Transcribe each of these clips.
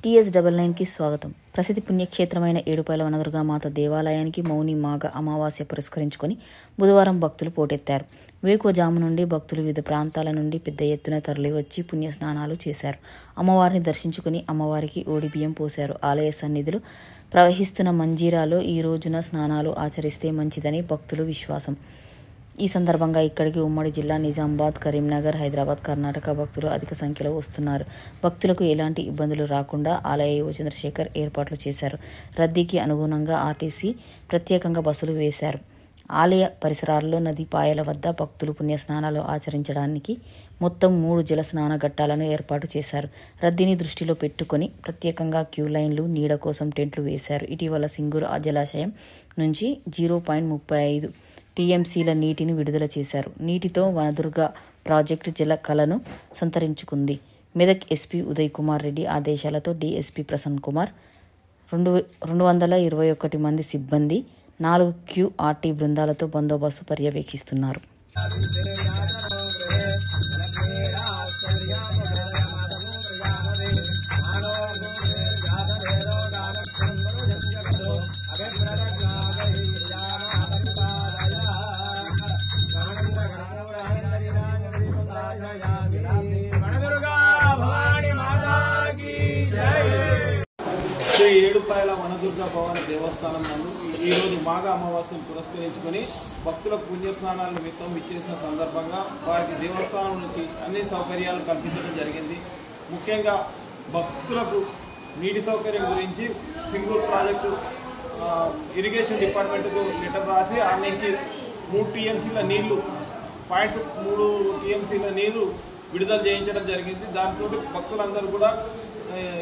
TS99కి స్వాగతం. ప్రసిద్ధి పుణ్యక్షేత్రమైన ఏడుపాయల వనదుర్గామాత దేవాలయానికి మౌని మాఘ అమావాస్య పురస్కరించుకొని బుధవారం భక్తులు పోటెత్తారు. వేకువజాము నుండి భక్తులు వివిధ ప్రాంతాల నుండి పెద్ద ఎత్తున తరలివచ్చి పుణ్యస్నానాలు చేశారు. అమ్మవారిని దర్శించుకుని అమ్మవారికి ఓడి బియ్యం పోశారు. ఆలయ సన్నిధులు ప్రవహిస్తున్న మంజీరాలో ఈ రోజున స్నానాలు ఆచరిస్తే మంచిదని భక్తులు విశ్వాసం. ఈ సందర్భంగా ఇక్కడికి ఉమ్మడి జిల్లా నిజామాబాద్, కరీంనగర్, హైదరాబాద్, కర్ణాటక భక్తులు అధిక సంఖ్యలో వస్తున్నారు. భక్తులకు ఎలాంటి ఇబ్బందులు రాకుండా ఆలయ యువ చంద్రశేఖర్ ఏర్పాట్లు చేశారు. రద్దీకి అనుగుణంగా ఆర్టీసీ ప్రత్యేకంగా బస్సులు వేశారు. ఆలయ పరిసరాల్లో నదీ పాయల వద్ద భక్తులు పుణ్యస్నానాలు ఆచరించడానికి మొత్తం 3 జల స్నాన ఘట్టాలను ఏర్పాటు చేశారు. రద్దీని దృష్టిలో పెట్టుకొని ప్రత్యేకంగా క్యూ లైన్లు, నీడ కోసం టెంట్లు వేశారు. ఇటీవల సింగూరు జలాశయం నుంచి 0.35 TMCల నీటిని విడుదల చేశారు. నీటితో వనదుర్గ ప్రాజెక్టు జల కళను సంతరించుకుంది. మెదక్ ఎస్పీ ఉదయ్ కుమార్ రెడ్డి ఆదేశాలతో DSP ప్రసన్న కుమార్, 221 మంది సిబ్బంది, 4 QRT బృందాలతో బందోబస్తు పర్యవేక్షిస్తున్నారు. శ్రీ ఏడుపాయల వనదుర్గ భవాని దేవస్థానం నందు ఈరోజు మాఘ అమావాస్యను పురస్కరించుకొని భక్తులకు పుణ్యస్నానాల నిమిత్తం ఇచ్చేసిన సందర్భంగా వారికి దేవస్థానం నుంచి అన్ని సౌకర్యాలు కల్పించడం జరిగింది. ముఖ్యంగా భక్తులకు నీటి సౌకర్యం గురించి సింగూరు ప్రాజెక్టు ఇరిగేషన్ డిపార్ట్మెంట్కు లెటర్ రాసి ఆ నుంచి 3 TMCల నీళ్లు 0.3 TMCల నీరు విడుదల చేయించడం జరిగింది. దాంతో భక్తులందరూ కూడా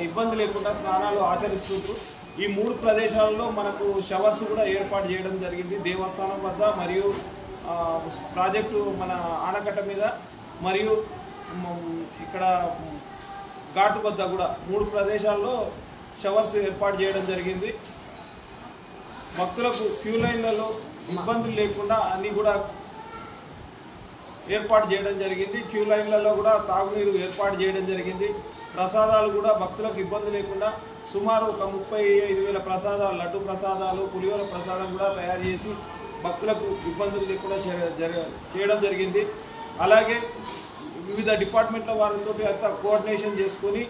ఇబ్బంది లేకుండా స్నానాలు ఆచరిస్తుంటూ ఈ 3 ప్రదేశాలలో మనకు షవర్స్ కూడా ఏర్పాటు చేయడం జరిగింది. దేవస్థానం వద్ద మరియు ప్రాజెక్టు మన ఆనకట్ట మీద మరియు ఇక్కడ ఘాటు వద్ద కూడా 3 ప్రదేశాల్లో షవర్స్ ఏర్పాటు చేయడం జరిగింది. భక్తులకు క్యూ లైన్లలో ఇబ్బందులు లేకుండా అన్నీ కూడా ఏర్పాటు చేయడం జరిగింది. క్యూ లైన్లలో కూడా తాగునీరు ఏర్పాటు చేయడం జరిగింది. ప్రసాదాలు కూడా భక్తులకు ఇబ్బంది లేకుండా సుమారు ఒక 35,000 ప్రసాదాలు, లడ్డు ప్రసాదాలు, పులిహోర ప్రసాదం కూడా తయారు చేసి భక్తులకు ఇబ్బందులు లేకుండా చేయడం జరిగింది. అలాగే వివిధ డిపార్ట్మెంట్ల వారితో అంతా కోఆర్డినేషన్ చేసుకొని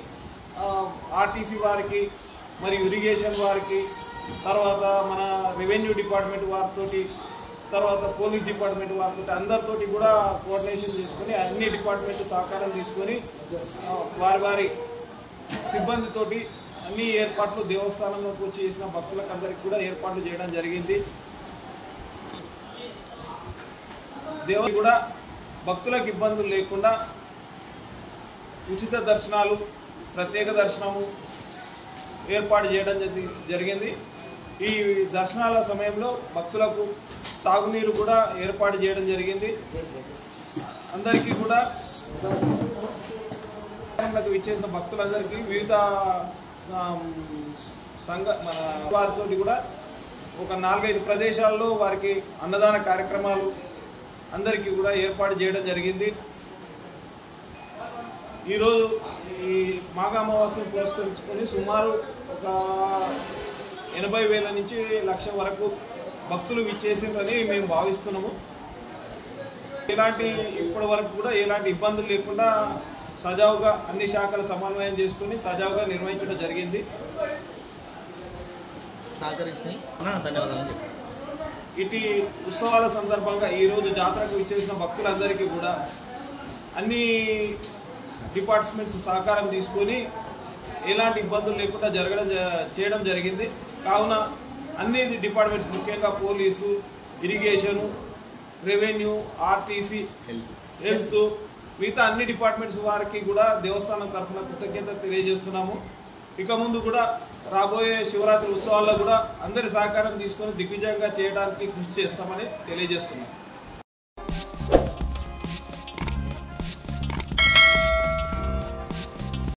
ఆర్టీసీ వారికి మరియు ఇరిగేషన్ వారికి, తర్వాత మన రెవెన్యూ డిపార్ట్మెంట్ వారితోటి, తర్వాత పోలీస్ డిపార్ట్మెంట్ వారితో అందరితోటి కూడా కోఆర్డినేషన్ చేసుకొని అన్ని డిపార్ట్మెంట్ సహకారం తీసుకొని వారి సిబ్బందితోటి అన్ని ఏర్పాట్లు దేవస్థానంలోకి వచ్చి చేసిన భక్తులకు అందరికీ కూడా ఏర్పాట్లు చేయడం జరిగింది. దేవుడు కూడా భక్తులకు ఇబ్బందులు లేకుండా ఉచిత దర్శనాలు, ప్రత్యేక దర్శనము ఏర్పాటు చేయడం జరిగింది. ఈ దర్శనాల సమయంలో భక్తులకు తాగునీరు కూడా ఏర్పాటు చేయడం జరిగింది. అందరికీ కూడా ఇచ్చేసిన భక్తులందరికీ వివిధ మన వారితో కూడా ఒక 4-5 ప్రదేశాల్లో వారికి అన్నదాన కార్యక్రమాలు అందరికీ కూడా ఏర్పాటు చేయడం జరిగింది. ఈరోజు ఈ మాఘ అమావాస్యను పురస్కరించుకొని సుమారు ఒక 80,000 నుంచి 1,00,000 వరకు భక్తులు విచ్చేసిందని మేము భావిస్తున్నాము. ఇప్పటి వరకు కూడా ఎలాంటి ఇబ్బందులు లేకుండా సజావుగా అన్ని శాఖల సమన్వయం చేసుకుని సజావుగా నిర్వహించడం జరిగింది. ఇటు ఉత్సవాల సందర్భంగా ఈరోజు జాతరకు విచ్చేసిన భక్తులందరికీ కూడా అన్ని డిపార్ట్మెంట్స్ సహకారం తీసుకొని ఎలాంటి ఇబ్బందులు లేకుండా చేయడం జరిగింది. కావున అన్ని డిపార్ట్మెంట్స్ ముఖ్యంగా police, irrigation, revenue, RTC, health, మిగతా అన్ని డిపార్ట్మెంట్స్ వారికి కూడా దేవస్థానం తరఫున కృతజ్ఞత తెలియజేస్తున్నాము. ఇక ముందు కూడా రాబోయే శివరాత్రి ఉత్సవాల్లో కూడా అందరి సహకారం తీసుకొని దిగ్విజయంగా చేయడానికి కృషి చేస్తామని తెలియజేస్తున్నాం.